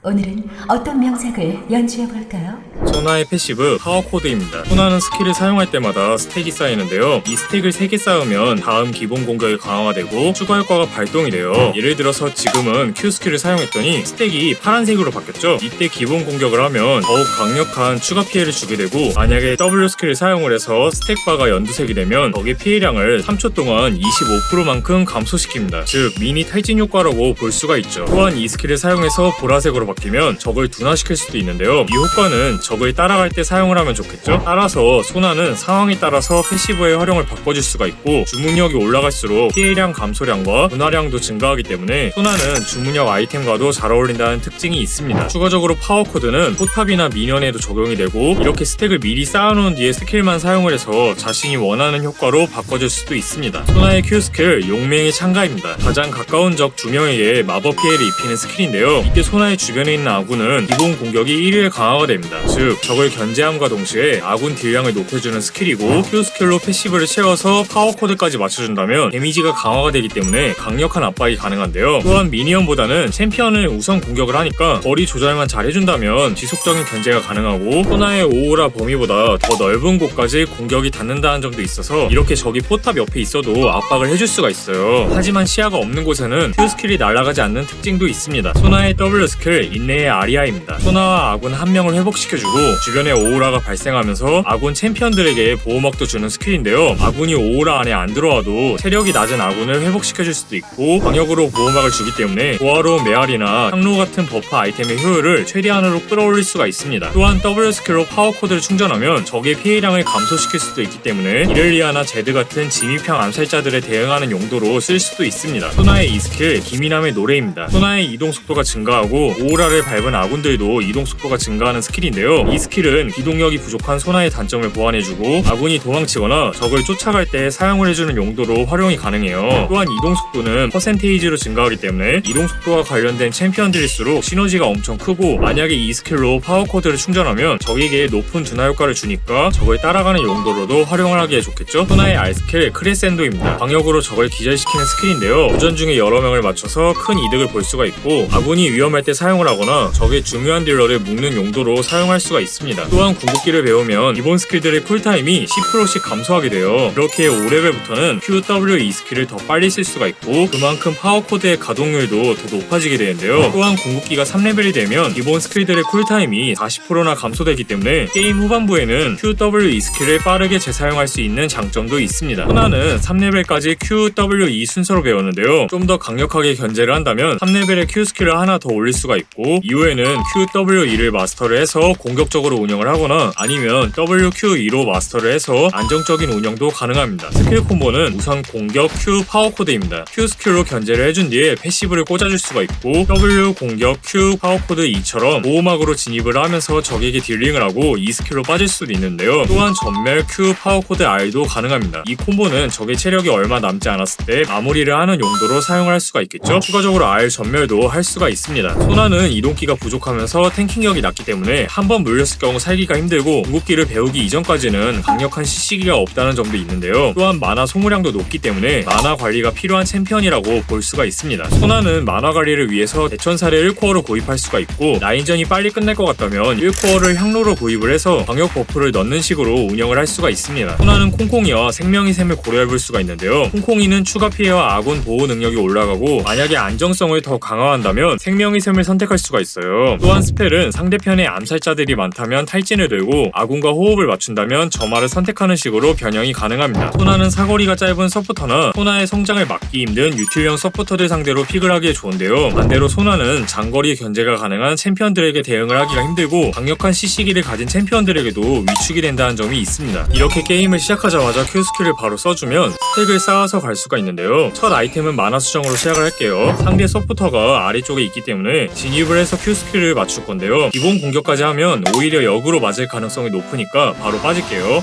오늘은 어떤 명작을 연주해 볼까요? 소나의 패시브 파워코드입니다. 소나는 스킬을 사용할 때마다 스택이 쌓이는데요. 이 스택을 3개 쌓으면 다음 기본 공격이 강화가 되고 추가 효과가 발동이 돼요. 예를 들어서 지금은 Q 스킬을 사용했더니 스택이 파란색으로 바뀌었죠. 이때 기본 공격을 하면 더욱 강력한 추가 피해를 주게 되고, 만약에 W 스킬을 사용을 해서 스택 바가 연두색이 되면 적의 피해량을 3초 동안 25%만큼 감소시킵니다. 즉 미니 탈진 효과라고 볼 수가 있죠. 또한 이 스킬을 사용해서 보라색으로 바뀌면 적을 둔화시킬 수도 있는데요. 이 효과는 적을 따라갈 때 사용을 하면 좋겠죠. 따라서 소나는 상황에 따라서 패시브의 활용을 바꿔줄 수가 있고, 주문력이 올라갈수록 피해량 감소량과 분화량도 증가하기 때문에 소나는 주문력 아이템과도 잘 어울린다는 특징이 있습니다. 추가적으로 파워코드는 포탑이나 미니언에도 적용이 되고, 이렇게 스택을 미리 쌓아놓은 뒤에 스킬만 사용을 해서 자신이 원하는 효과로 바꿔줄 수도 있습니다. 소나의 Q 스킬 용맹의 창가입니다. 가장 가까운 적 2명에게 마법 피해를 입히는 스킬인데요. 이때 소나의 주변에 있는 아군은 기본 공격이 1회 강화가 됩니다. 즉 적을 견제함과 동시에 아군 딜량을 높여주는 스킬이고, Q 스킬로 패시브를 채워서 파워코드까지 맞춰준다면 데미지가 강화가 되기 때문에 강력한 압박이 가능한데요. 또한 미니언보다는 챔피언을 우선 공격을 하니까 거리 조절만 잘 해준다면 지속적인 견제가 가능하고, 소나의 오오라 범위보다 더 넓은 곳까지 공격이 닿는다는 점도 있어서 이렇게 적이 포탑 옆에 있어도 압박을 해줄 수가 있어요. 하지만 시야가 없는 곳에는 Q 스킬이 날아가지 않는 특징도 있습니다. 소나의 W 스킬 인내의 아리아입니다. 소나와 아군 한 명을 회복시켜주고 주변에 오오라가 발생하면서 아군 챔피언들에게 보호막도 주는 스킬인데요. 아군이 오오라 안에 안 들어와도 체력이 낮은 아군을 회복시켜줄 수도 있고, 광역으로 보호막을 주기 때문에 보아로 메아리나 향로 같은 버프 아이템의 효율을 최대한으로 끌어올릴 수가 있습니다. 또한 W 스킬로 파워코드를 충전하면 적의 피해량을 감소시킬 수도 있기 때문에 이렐리아나 제드 같은 진입형 암살자들에 대응하는 용도로 쓸 수도 있습니다. 소나의 이 스킬 기민함의 노래입니다. 소나의 이동 속도가 증가하고 오오라를 밟은 아군들도 이동 속도가 증가하는 스킬인데요. 이 스킬은 기동력이 부족한 소나의 단점을 보완해주고, 아군이 도망치거나 적을 쫓아갈 때 사용을 해주는 용도로 활용이 가능해요. 또한 이동 속도는 퍼센테이지로 증가하기 때문에 이동 속도와 관련된 챔피언들일수록 시너지가 엄청 크고, 만약에 이 스킬로 파워코드를 충전하면 적에게 높은 둔화 효과를 주니까 적을 따라가는 용도로도 활용을 하기에 좋겠죠. 소나의 R 스킬 크레센도입니다. 광역으로 적을 기절시키는 스킬인데요. 교전 중에 여러 명을 맞춰서 큰 이득을 볼 수가 있고, 아군이 위험할 때 사용을 하거나 적의 중요한 딜러를 묶는 용도로 사용할 수가 있습니다. 또한 궁극기를 배우면 기본 스킬들의 쿨타임이 10%씩 감소하게 돼요. 이렇게 5레벨부터는 QWE 스킬을 더 빨리 쓸 수가 있고, 그만큼 파워코드의 가동률도 더 높아지게 되는데요. 또한 궁극기가 3레벨이 되면 기본 스킬들의 쿨타임이 40%나 감소되기 때문에 게임 후반부에는 QWE 스킬을 빠르게 재사용할 수 있는 장점도 있습니다. 소나는 3레벨까지 QWE 순서로 배웠는데요. 좀 더 강력하게 견제를 한다면 3레벨의 Q 스킬을 하나 더 올릴 수가 있고, 이후에는 QWE를 마스터를 해서 공격적으로 운영을 하거나 아니면 WQE로 마스터를 해서 안정적인 운영도 가능합니다. 스킬 콤보는 우선 공격 Q 파워코드입니다. Q 스킬로 견제를 해준 뒤에 패시브를 꽂아줄 수가 있고, W 공격 Q 파워코드 2처럼 보호막으로 진입을 하면서 적에게 딜링을 하고 이 스킬로 빠질 수도 있는데요. 또한 전멸 Q 파워코드 R도 가능합니다. 이 콤보는 적의 체력이 얼마 남지 않았을 때 마무리를 하는 용도로 사용을 할 수가 있겠죠. 추가적으로 R 전멸도 할 수가 있습니다. 소나는 이동기가 부족하면서 탱킹력이 낮기 때문에 한번 물렸을 경우 살기가 힘들고, 궁극기를 배우기 이전까지는 강력한 CC기가 없다는 점도 있는데요. 또한 마나 소모량도 높기 때문에 마나 관리가 필요한 챔피언이라고 볼 수가 있습니다. 소나는 마나 관리를 위해서 대천사를 1코어로 구입할 수가 있고, 라인전이 빨리 끝날 것 같다면 1코어를 향로로 구입을 해서 광역 버프를 넣는 식으로 운영을 할 수가 있습니다. 소나는 콩콩이와 생명의 셈을 고려해볼 수가 있는데요. 콩콩이는 추가 피해와 아군 보호 능력이 올라가고, 만약에 안정성을 더 강화한다면 생명의 셈을 선택할 수가 있어요. 또한 스펠은 상대편에 암살자들이 많다면 탈진을 들고, 아군과 호흡을 맞춘다면 점화를 선택하는 식으로 변형이 가능합니다. 소나는 사거리가 짧은 서포터나 소나의 성장을 막기 힘든 유틸형 서포터들 상대로 픽을 하기에 좋은데요. 반대로 소나는 장거리 견제가 가능한 챔피언들에게 대응을 하기가 힘들고, 강력한 CC기를 가진 챔피언들에게도 위축이 된다는 점이 있습니다. 이렇게 게임을 시작하자마자 Q 스킬을 바로 써주면 스택을 쌓아서 갈 수가 있는데요. 첫 아이템은 마나 수정으로 시작을 할게요. 상대 서포터가 아래쪽에 있기 때문에 진입을 해서 Q 스킬을 맞출 건데요. 기본 공격까지 하면 오히려 역으로 맞을 가능성이 높으니까 바로 빠질게요.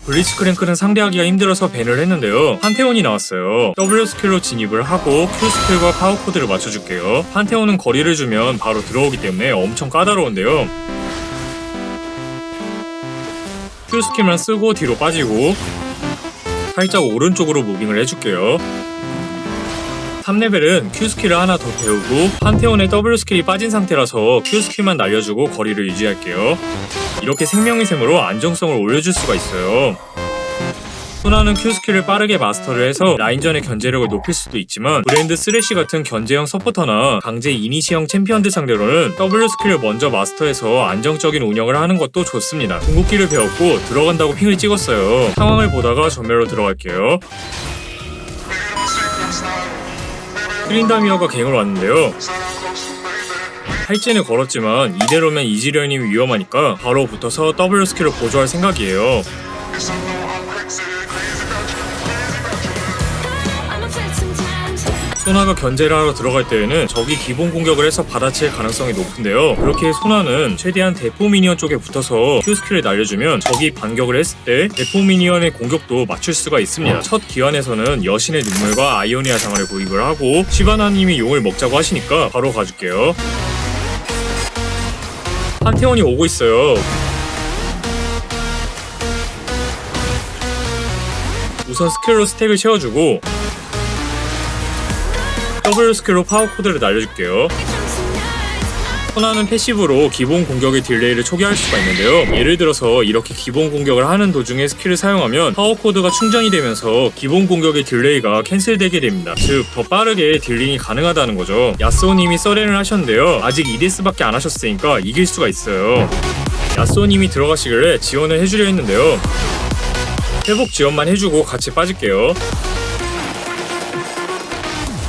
블리츠크랭크는 상대하기가 힘들어서 밴을 했는데요. 판테온이 나왔어요. W 스킬로 진입을 하고 Q 스킬과 파워코드를 맞춰줄게요. 판테온은 거리를 주면 바로 들어오기 때문에 엄청 까다로운데요. Q 스킬만 쓰고 뒤로 빠지고, 살짝 오른쪽으로 무빙을 해줄게요. 3레벨은 Q 스킬을 하나 더 배우고 판테온의 W 스킬이 빠진 상태라서 Q 스킬만 날려주고 거리를 유지할게요. 이렇게 생명의 샘으로 안정성을 올려줄 수가 있어요. 소나는 Q 스킬을 빠르게 마스터를 해서 라인전의 견제력을 높일 수도 있지만 브랜드 쓰레쉬 같은 견제형 서포터나 강제 이니시형 챔피언들 상대로는 W 스킬을 먼저 마스터해서 안정적인 운영을 하는 것도 좋습니다. 궁극기를 배웠고 들어간다고 핑을 찍었어요. 상황을 보다가 전멸로 들어갈게요. 트린다미어가 갱으로 왔는데요. 탈진을 걸었지만 이대로면 이지리언님이 위험하니까 바로 붙어서 W 스킬을 보조할 생각이에요. 소나가 견제를 하러 들어갈 때에는 적이 기본 공격을 해서 받아칠 가능성이 높은데요. 그렇게 소나는 최대한 대포 미니언 쪽에 붙어서 Q 스킬을 날려주면 적이 반격을 했을 때 대포 미니언의 공격도 맞출 수가 있습니다. 첫 기환에서는 여신의 눈물과 아이오니아 장화를 구입을 하고 시바나님이 용을 먹자고 하시니까 바로 가줄게요. 판테온이 오고 있어요. 우선 스킬로 스택을 채워주고 W 스킬로 파워 코드를 날려줄게요. 소나는 패시브로 기본 공격의 딜레이를 초기화할 수가 있는데요. 예를 들어서 이렇게 기본 공격을 하는 도중에 스킬을 사용하면 파워 코드가 충전이 되면서 기본 공격의 딜레이가 캔슬되게 됩니다. 즉, 더 빠르게 딜링이 가능하다는 거죠. 야스오님이 서렌을 하셨는데요. 아직 2데스밖에 안 하셨으니까 이길 수가 있어요. 야스오님이 들어가시길래 지원을 해주려 했는데요. 회복 지원만 해주고 같이 빠질게요.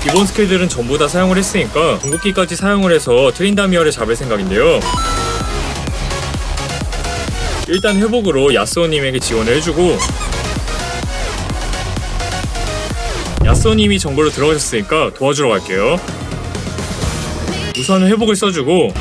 기본 스킬들은 전부 다 사용을 했으니까 궁극기까지 사용을 해서 트린다미어를 잡을 생각인데요. 일단 회복으로 야스오님에게 지원을 해주고 야스오님이 정글로 들어가셨으니까 도와주러 갈게요. 우선 회복을 써주고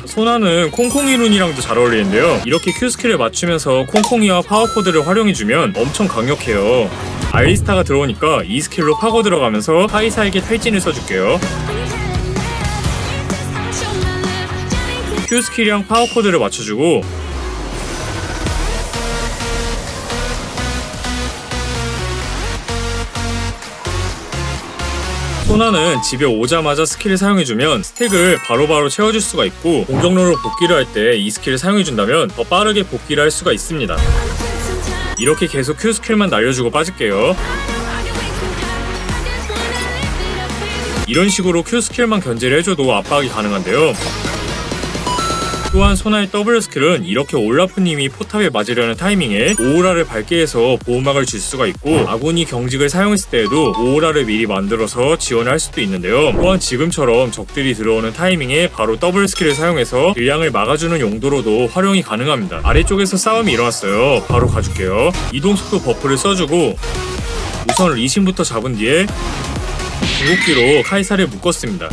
소나는 콩콩이 룬이랑도 잘 어울리는데요. 이렇게 Q 스킬을 맞추면서 콩콩이와 파워 코드를 활용해주면 엄청 강력해요. 알리스타가 들어오니까 이 스킬로 파고 들어가면서 카이사에게 탈진을 써줄게요. Q 스킬이랑 파워 코드를 맞춰주고 소나는 집에 오자마자 스킬을 사용해주면 스택을 바로바로 채워줄 수가 있고 공격로로 복귀를 할 때 이 스킬을 사용해준다면 더 빠르게 복귀를 할 수가 있습니다. 이렇게 계속 Q 스킬만 날려주고 빠질게요. 이런 식으로 Q 스킬만 견제를 해줘도 압박이 가능한데요. 또한 소나의 W 스킬은 이렇게 올라프님이 포탑에 맞으려는 타이밍에 오오라를 밝게 해서 보호막을 줄 수가 있고 아군이 경직을 사용했을 때에도 오오라를 미리 만들어서 지원을 할 수도 있는데요. 또한 지금처럼 적들이 들어오는 타이밍에 바로 W 스킬을 사용해서 딜량을 막아주는 용도로도 활용이 가능합니다. 아래쪽에서 싸움이 일어났어요. 바로 가줄게요. 이동속도 버프를 써주고 우선 리신부터 잡은 뒤에 궁극기로 카이사를 묶었습니다.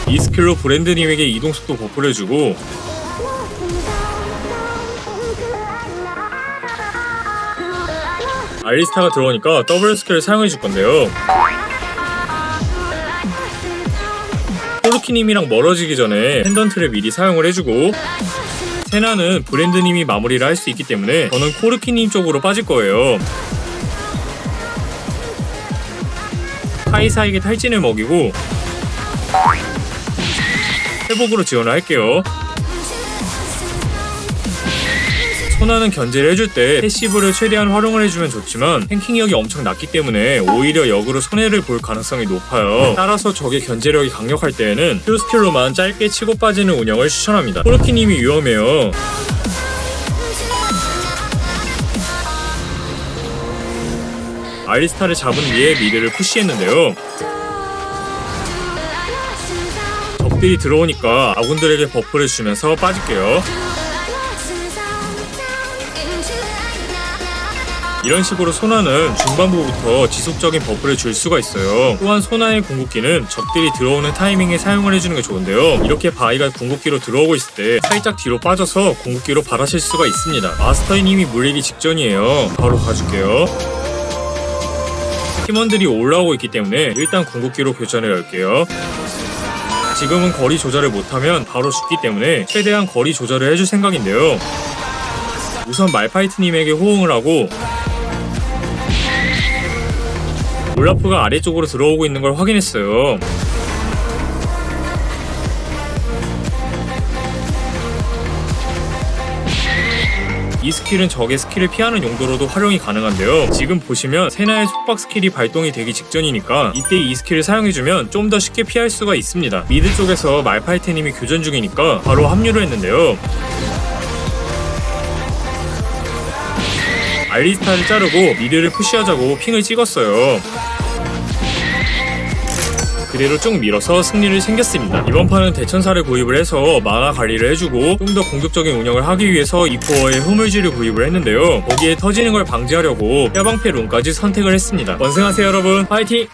이 스킬로 브랜드님에게 이동속도 버프를 해주고 알리스타가 들어오니까 W 스킬을 사용해줄 건데요. 코르키님이랑 멀어지기 전에 펜던트를 미리 사용을 해주고 세나는 브랜드님이 마무리를 할 수 있기 때문에 저는 코르키님 쪽으로 빠질 거예요. 카이사에게 탈진을 먹이고 회복으로 지원을 할게요. 소나는 견제를 해줄 때 패시브를 최대한 활용을 해주면 좋지만 탱킹력이 엄청 낮기 때문에 오히려 역으로 손해를 볼 가능성이 높아요. 따라서 적의 견제력이 강력할 때에는 Q 스킬로만 짧게 치고 빠지는 운영을 추천합니다. 코르키님이 위험해요. 알리스타를 잡은 뒤에 미드를 푸시했는데요. 적들이 들어오니까 아군들에게 버프를 주면서 빠질게요. 이런 식으로 소나는 중반부부터 지속적인 버프를 줄 수가 있어요. 또한 소나의 궁극기는 적들이 들어오는 타이밍에 사용을 해주는 게 좋은데요. 이렇게 바이가 궁극기로 들어오고 있을 때 살짝 뒤로 빠져서 궁극기로 받아칠 수가 있습니다. 마스터인 힘이 물리기 직전이에요. 바로 가줄게요. 팀원들이 올라오고 있기 때문에 일단 궁극기로 교전을 열게요. 지금은 거리 조절을 못하면 바로 죽기 때문에 최대한 거리 조절을 해줄 생각인데요. 우선 말파이트님에게 호응을 하고 올라프가 아래쪽으로 들어오고 있는 걸 확인했어요. 이 스킬은 적의 스킬을 피하는 용도로도 활용이 가능한데요. 지금 보시면 세나의 속박 스킬이 발동이 되기 직전이니까 이때 이 스킬을 사용해주면 좀 더 쉽게 피할 수가 있습니다. 미드 쪽에서 말파이트님이 교전 중이니까 바로 합류를 했는데요. 알리스타를 자르고 미드를 푸시하자고 핑을 찍었어요. 그대로 쭉 밀어서 승리를 챙겼습니다. 이번 판은 대천사를 구입을 해서 만화 관리를 해주고 좀 더 공격적인 운영을 하기 위해서 이 코어에 흐물지를 구입을 했는데요. 거기에 터지는 걸 방지하려고 뼈방패 룬까지 선택을 했습니다. 원승하세요 여러분. 파이팅!